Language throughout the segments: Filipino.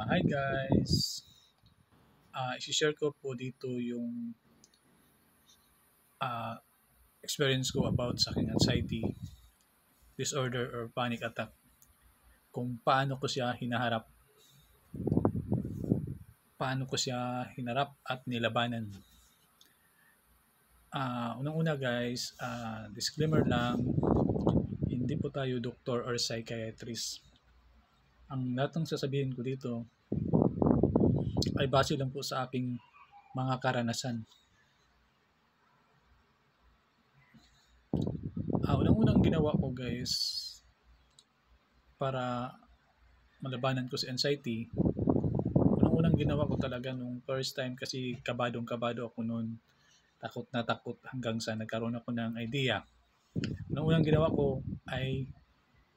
Hi guys! I-share ko po dito yung ah, experience ko about sa aking anxiety disorder or panic attack. Kung paano ko siya hinaharap, paano ko siya hinarap at nilabanan. Unang-una guys, disclaimer lang, hindi po tayo doktor or psychiatrist. Ang lahat ng sasabihin ko dito ay base lang po sa aking mga karanasan. Unang-unang ginawa ko guys para malabanan ko si anxiety, unang-unang ginawa ko talaga nung first time kasi kabadong-kabado ako noon. Takot na takot hanggang sa nagkaroon ako ng idea. Unang-unang ginawa ko ay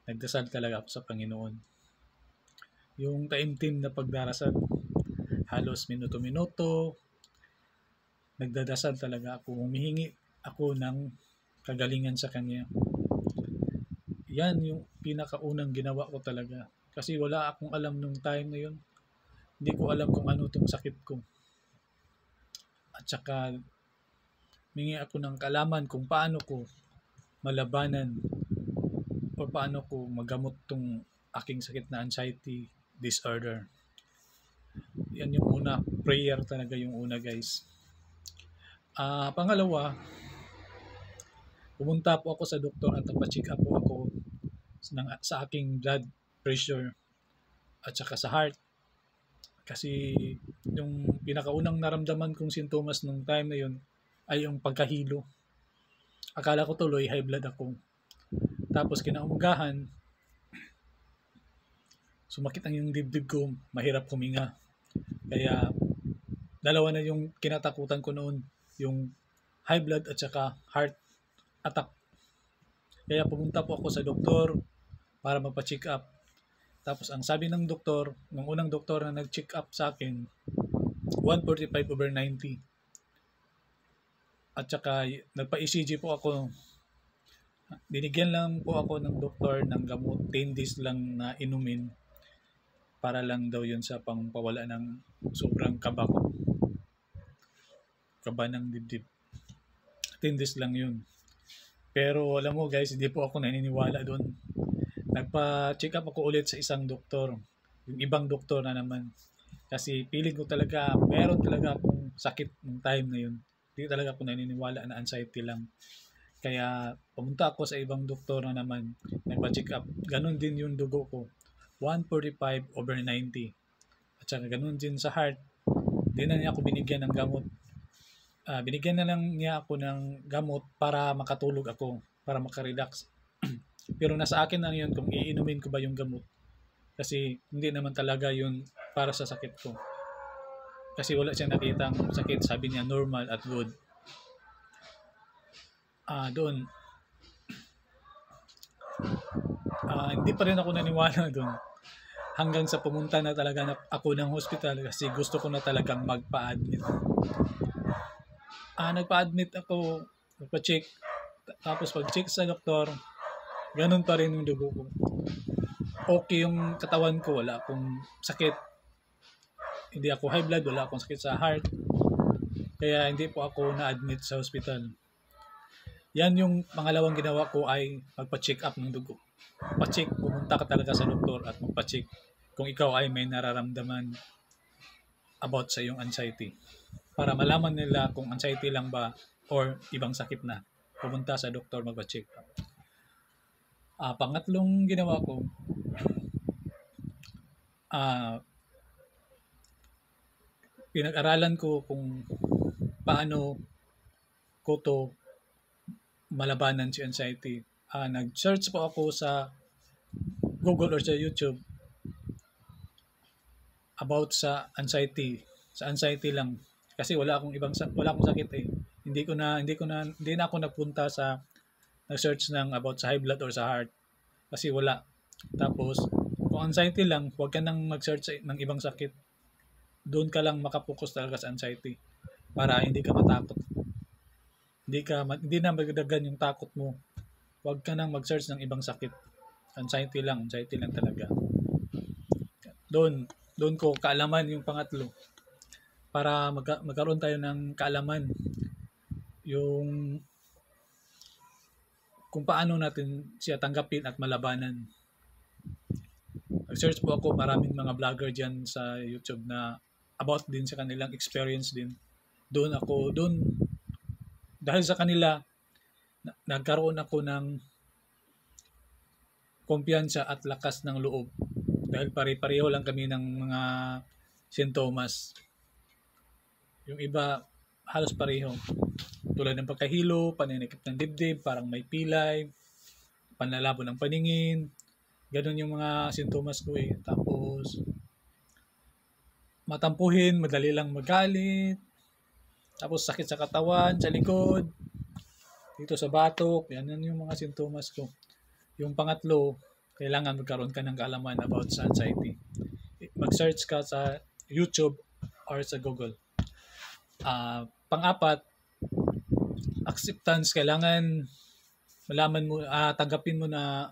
nagdasal talaga ako sa Panginoon. Yung taimtim na pagdarasal, halos minuto-minuto, nagdadasal talaga ako, humihingi ako ng kagalingan sa Kanya. Yan yung pinakaunang ginawa ko talaga. Kasi wala akong alam nung time na yun. Hindi ko alam kung ano itong sakit ko. At saka, mingi ako ng kaalaman kung paano ko malabanan o paano ko magamot tong aking sakit na anxiety disorder. Yan yung una. Prayer talaga yung una guys. Pangalawa, pumunta po ako sa doktor at nagpa-check up po ako sa aking blood pressure at saka sa heart. Kasi yung pinakaunang naramdaman kong sintomas nung time na yun ay yung pagkahilo. Akala ko tuloy high blood ako. Tapos kinaumagahan, sumakit ang yung dibdib ko, mahirap huminga. Kaya dalawa na yung kinatakutan ko noon, yung high blood at saka heart attack. Kaya pumunta po ako sa doktor para magpa-check up. Tapos ang sabi ng doktor, ng unang doktor na nag-check up sa akin, 145/90. At saka nagpa-ECG po ako. Binigyan lang po ako ng doktor ng gamot, 10 days lang na inumin para lang daw yun sa pangpawala ng sobrang kaba ko. Kaba ng dibdib. 10 days lang yun. Pero alam mo guys, hindi po ako naniniwala doon. Nagpa-check up ako ulit sa isang doktor. Yung ibang doktor na naman. Kasi feeling ko talaga, meron talaga akong sakit ng time na yun. Hindi talaga ako naniniwala na anxiety lang. Kaya pumunta ako sa ibang doktor na naman, nagpa-check up. Ganon din yung dugo ko, 145/90. At saka ganon din sa heart. Di na niya ako binigyan ng gamot. Binigyan na lang niya ako ng gamot para makatulog ako, para makarelax. Pero nasa akin lang yun kung iinumin ko ba yung gamot. Kasi hindi naman talaga yun para sa sakit ko. Kasi wala siyang nakitang sakit, sabi niya normal at good. Doon, hindi pa rin ako naniwala doon. Hanggang sa pumunta na talaga ako ng hospital kasi gusto ko na talagang magpa-admit. Nagpa-admit ako, nagpa-check. Tapos pag-check sa doktor, ganun pa rin yung dugo ko. Okay yung katawan ko, wala akong sakit. Hindi ako high blood, wala akong sakit sa heart. Kaya hindi po ako na-admit sa hospital. Yan yung pangalawang ginawa ko ay magpa-check up ng dugo. Pa-check, pumunta ka talaga sa doktor at magpa-check kung ikaw ay may nararamdaman about sa iyong anxiety. Para malaman nila kung anxiety lang ba or ibang sakit na. Pumunta sa doktor, magpa-check up. Pangatlong ginawa ko, pinag-aralan ko kung paano ko to malabanan si anxiety. Nag-search po ako sa Google or sa YouTube about sa anxiety. Sa anxiety lang kasi wala akong sakit eh. Hindi na ako nagpunta sa nag-search ng about sa high blood or sa heart kasi wala. Tapos kung anxiety lang, huwag ka nang mag-search ng ibang sakit. Doon ka lang makapokus talaga sa anxiety para hindi ka matakot. Hindi na magdagan yung takot mo. Huwag ka nang mag-search ng ibang sakit. Anxiety lang talaga. Doon, doon ko kaalaman yung pangatlo para magkaroon tayo ng kaalaman yung kung paano natin siya tanggapin at malabanan. Nag-search po ako, maraming mga vlogger dyan sa YouTube na about din sa kanilang experience din. Doon dahil sa kanila, nagkaroon ako ng kumpiyansa at lakas ng loob. Dahil pare-pareho lang kami ng mga sintomas. Yung iba, halos pareho. Tulad ng pagkahilo, paninikip ng dibdib, parang may pilay, panlalabo ng paningin. Ganun yung mga sintomas ko eh. Tapos, matampuhin, madali lang magalit. Tapos sakit sa katawan, sa likod, dito sa batok. Yan yung mga sintomas ko. Yung pangatlo, kailangan magkaroon ka ng kaalaman about sa anxiety. Mag-search ka sa YouTube or sa Google. Pang-apat, acceptance. Kailangan malaman mo, tanggapin mo na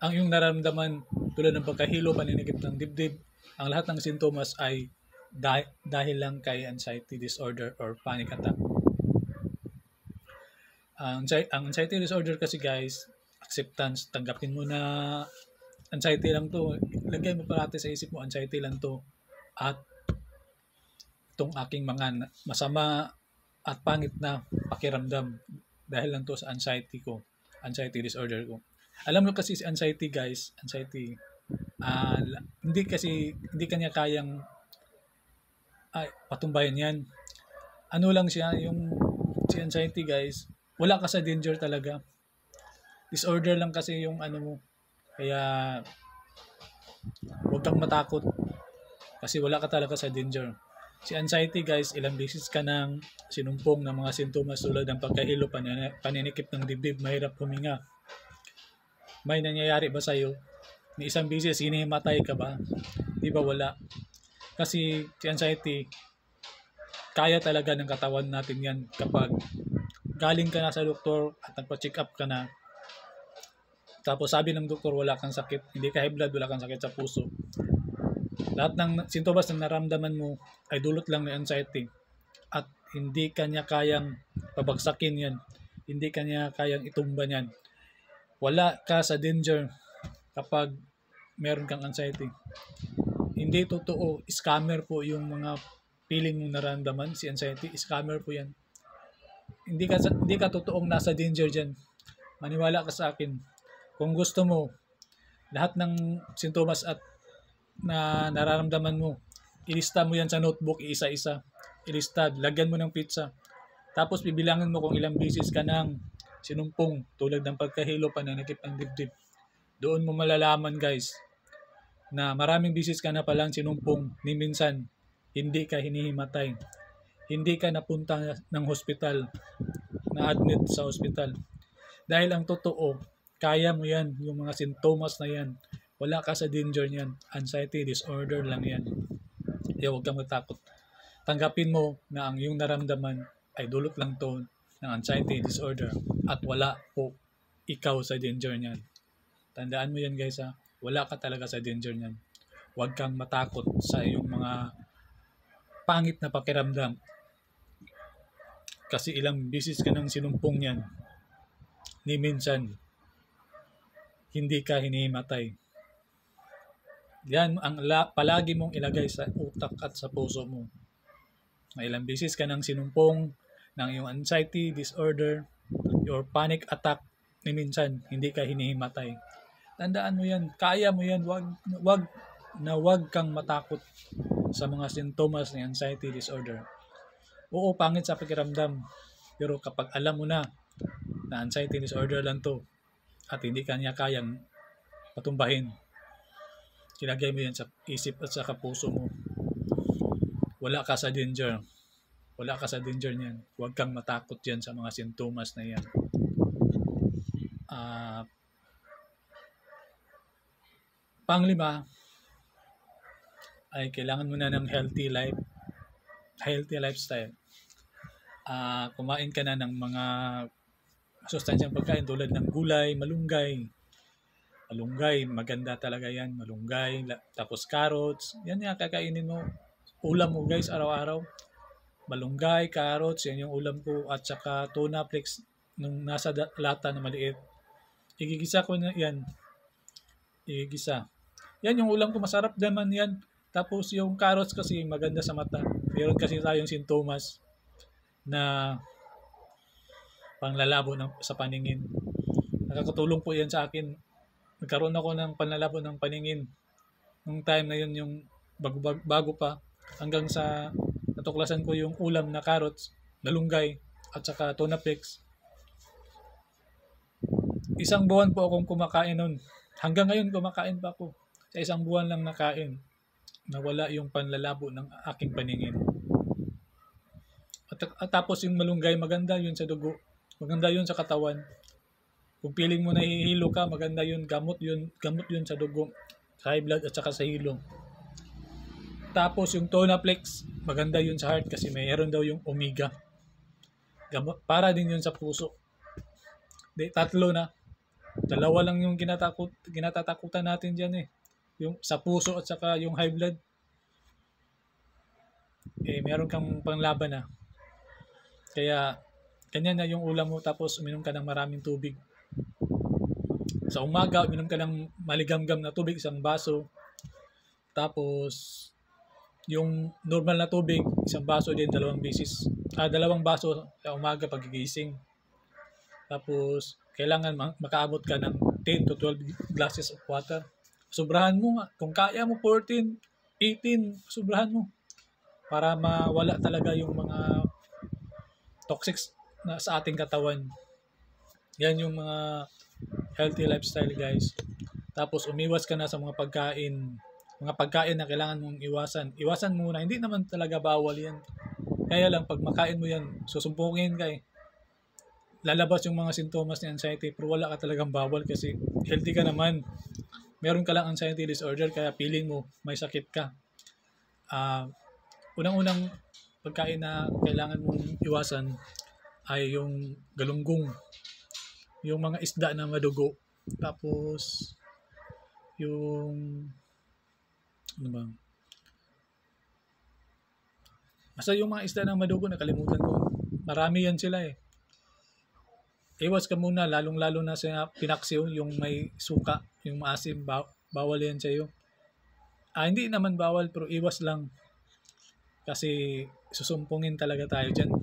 ang iyong nararamdaman tulad ng pagkahilo, paninikip ng dibdib, ang lahat ng sintomas ay dahil lang kay anxiety disorder or panic attack. Ang anxiety disorder kasi guys, acceptance, tanggapin mo na anxiety lang to. Lagay mo parati sa isip mo, anxiety lang to. At itong aking mga masama at pangit na pakiramdam dahil lang to sa anxiety disorder ko. Alam mo kasi si anxiety guys, hindi kanya kayang patumbayan yan. Ano lang siya, si anxiety guys, wala ka sa danger talaga. Disorder lang kasi yung ano mo. Kaya huwag kang matakot kasi wala ka talaga sa danger. Si anxiety guys, ilang beses ka nang sinumpong ng mga sintomas tulad ng pagkahilo, paninikip ng dibdib, mahirap huminga. May nangyayari ba sa'yo? Ni isang beses, hinihimatay ka ba? Di ba wala? Kasi si anxiety, kaya talaga ng katawan natin yan kapag galing ka na sa doktor at nagpa-check up ka na. Tapos sabi ng doktor, wala kang sakit, hindi ka high blood, wala kang sakit sa puso. Lahat ng sintomas na naramdaman mo ay dulot lang ng anxiety. At hindi kanya kayang pabagsakin yan. Hindi kanya kayang itumba yan. Wala ka sa danger kapag meron kang anxiety. Hindi totoo. Scammer po yung mga feeling mong naramdaman. Si anxiety, scammer po yan. Hindi ka totoong nasa danger dyan. Maniwala ka sa akin. Kung gusto mo, lahat ng sintomas at na nararamdaman mo, ilista mo yan sa notebook, isa-isa. Ilista, lagyan mo ng pizza. Tapos bibilangin mo kung ilang beses ka nang sinumpong tulad ng pagkahilo, pananikip ng dibdib. Doon mo malalaman guys na maraming beses ka na palang sinumpong ni minsan hindi ka hinihimatay. Hindi ka napunta ng hospital, na-admit sa hospital. Dahil ang totoo, kaya mo yan, yung mga sintomas na yan. Wala ka sa danger niyan. Anxiety disorder lang yan. Kaya huwag kang matakot. Tanggapin mo na ang iyong naramdaman ay dulot lang to ng anxiety disorder at wala po ikaw sa danger niyan. Tandaan mo yan guys ha. Wala ka talaga sa danger niyan. Huwag kang matakot sa iyong mga pangit na pakiramdam. Kasi ilang beses ka nang sinumpong yan. Ni minsan, hindi ka hinihimatay. Yan ang palagi mong ilagay sa utak at sa puso mo. Na ilang beses ka nang sinumpong ng iyong anxiety disorder, your panic attack, ni minsan hindi ka hinihimatay. Tandaan mo yan, kaya mo yan, wag kang matakot sa mga sintomas ng anxiety disorder. Oo, pangit sa pakiramdam, pero kapag alam mo na anxiety disorder lang to at hindi kanya kayang patumbahin, ilagay mo yan sa isip at sa puso mo. Wala ka sa danger. Wala ka sa danger niyan. Huwag kang matakot yan sa mga sintomas na yan. Panglima ay kailangan mo na ng healthy lifestyle. Kumain ka na ng mga sustansyang pagkain tulad ng gulay, malunggay, Malunggay, maganda talaga yan. Malunggay, tapos carrots. Yan yung kakainin mo. Ulam mo guys, araw-araw. Malunggay, carrots, yan yung ulam ko. At saka tuna flakes nung nasa lata na maliit. Igigisa ko na yan. Igigisa. Yan yung ulam ko, masarap naman yan. Tapos yung carrots kasi maganda sa mata. Meron kasi tayong sintomas na panglalabo sa paningin. Nakakatulong po yan sa akin. Nagkaroon ako ng panlalabo ng paningin. Nung time na yun, yung bago pa, hanggang sa natuklasan ko yung ulam na carrots, malunggay, at saka tuna flakes. Isang buwan po akong kumakain nun. Hanggang ngayon kumakain pa ako. Sa isang buwan lang nakain. Nawala yung panlalabo ng aking paningin. At tapos yung malunggay, maganda yun sa dugo. Maganda yun sa katawan. Kung feeling mo nahihilo ka, maganda yun. Gamot yun sa dugo, sa high blood at saka sa hilo. Tapos yung tuna flakes, maganda yun sa heart kasi mayroon daw yung omega. Gamot, para din yun sa puso. Tatlo na. Dalawa lang yung kinatatakutan natin dyan eh. Yung sa puso at saka yung high blood. Meron kang panglaban na. Kaya, ganyan na yung ulam mo tapos uminom ka ng maraming tubig. Sa umaga, uminom ka ng maligamgam na tubig, isang baso. Tapos, yung normal na tubig, isang baso din, 2 beses. 2 baso sa umaga pagigising. Tapos, kailangan makaabot ka ng 10 to 12 glasses of water. Sobrahan mo nga. Kung kaya mo 14, 18, sobrahan mo. Para mawala talaga yung mga toxics na sa ating katawan. Yan yung mga healthy lifestyle guys. Tapos umiwas ka na sa mga pagkain na kailangan mong iwasan. Iwasan muna, hindi naman talaga bawal yan. Kaya lang pag makain mo yan, susumpungin ka eh. Lalabas yung mga sintomas ni anxiety pero wala ka talagang bawal kasi healthy ka naman. Meron ka lang anxiety disorder kaya feeling mo may sakit ka. Unang-unang pagkain na kailangan mong iwasan ay yung galunggong. Yung mga isda na madugo. Tapos, yung, ano ba? Basta yung mga isda na madugo, nakalimutan ko. Marami yan sila eh. Iwas ka muna, lalong-lalo na sa pinaksiw, yung may suka, yung maasim, bawal yan sa'yo. Hindi naman bawal, pero iwas lang. Kasi susumpungin talaga tayo dyan.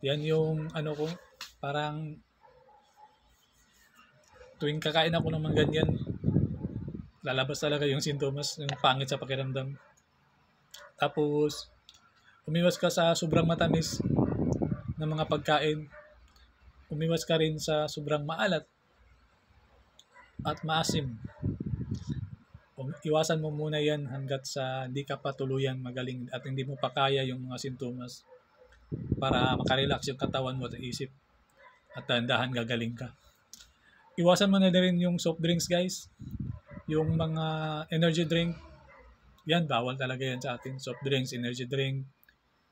Yan yung, ko, parang, tuwing kakain ako ng mga ganyan, lalabas talaga yung sintomas, yung pangit sa pakiramdam. Tapos, umiwas ka sa sobrang matamis ng mga pagkain. Umiwas ka rin sa sobrang maalat at maasim. Iwasan mo muna yan hanggat sa hindi ka pa tuluyan magaling at hindi mo pa kaya yung mga sintomas para makarelax yung katawan mo at isip at dahan-dahan gagaling ka. Iwasan mo na rin yung soft drinks guys. Yung mga energy drink, yan bawal talaga yan sa atin. Soft drinks, energy drink,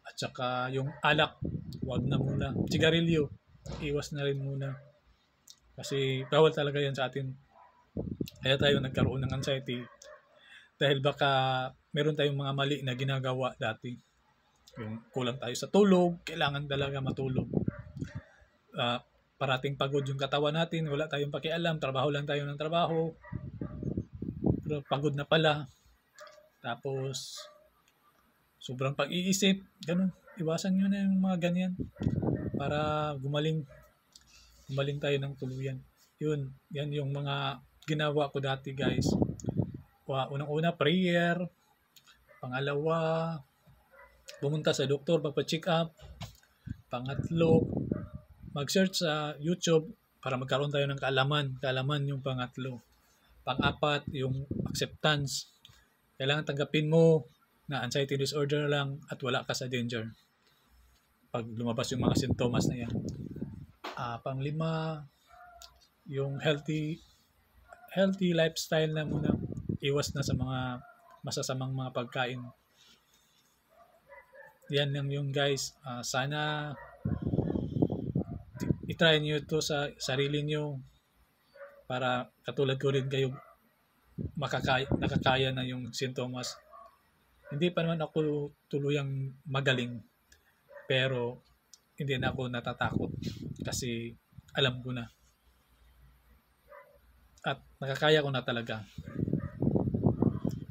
at saka yung alak, wag na muna. Sigarilyo, iwas na rin muna. Kasi bawal talaga yan sa atin. Kaya tayo nagkaroon ng anxiety dahil baka meron tayong mga mali na ginagawa dati. Yung kulang tayo sa tulog, kailangan talaga matulog. Parating pagod yung katawan natin, wala tayong pakialam, trabaho lang tayo ng trabaho, pero pagod na pala. Tapos, sobrang pag-iisip, ganun. Iwasan nyo na yung mga ganyan para gumaling tayo ng tuluyan. Yun, yan yung mga ginawa ko dati guys. Unang-una, prayer. Pangalawa, pumunta sa doktor, magpa-check up. Pangatlo, mag-search sa YouTube para magkaroon tayo ng kaalaman yung pangatlo. Pang-apat, yung acceptance. Kailangan tanggapin mo na anxiety disorder lang at wala ka sa danger pag lumabas yung mga sintomas na yan. Pang-lima, yung healthy lifestyle na muna. Iwas na sa mga masasamang mga pagkain. Yan lang yung guys. Sana i-try nyo ito sa sarili nyo. para katulad ko rin kayo nakakaya na yung sintomas. Hindi pa naman ako tuluyang magaling, pero hindi na ako natatakot kasi alam ko na at nakakaya ko na talaga.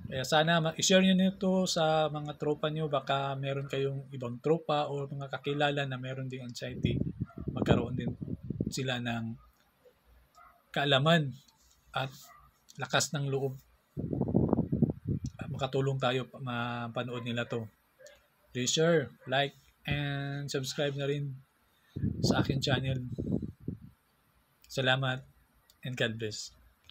Kaya sana i-share nyo nito sa mga tropa nyo. Baka meron kayong ibang tropa o mga kakilala na meron ding anxiety. Magkaroon din sila ng kaalaman at lakas ng loob. Makatulong tayo mapanood nila to. Please share, like, and subscribe na rin sa akin channel. Salamat and God bless.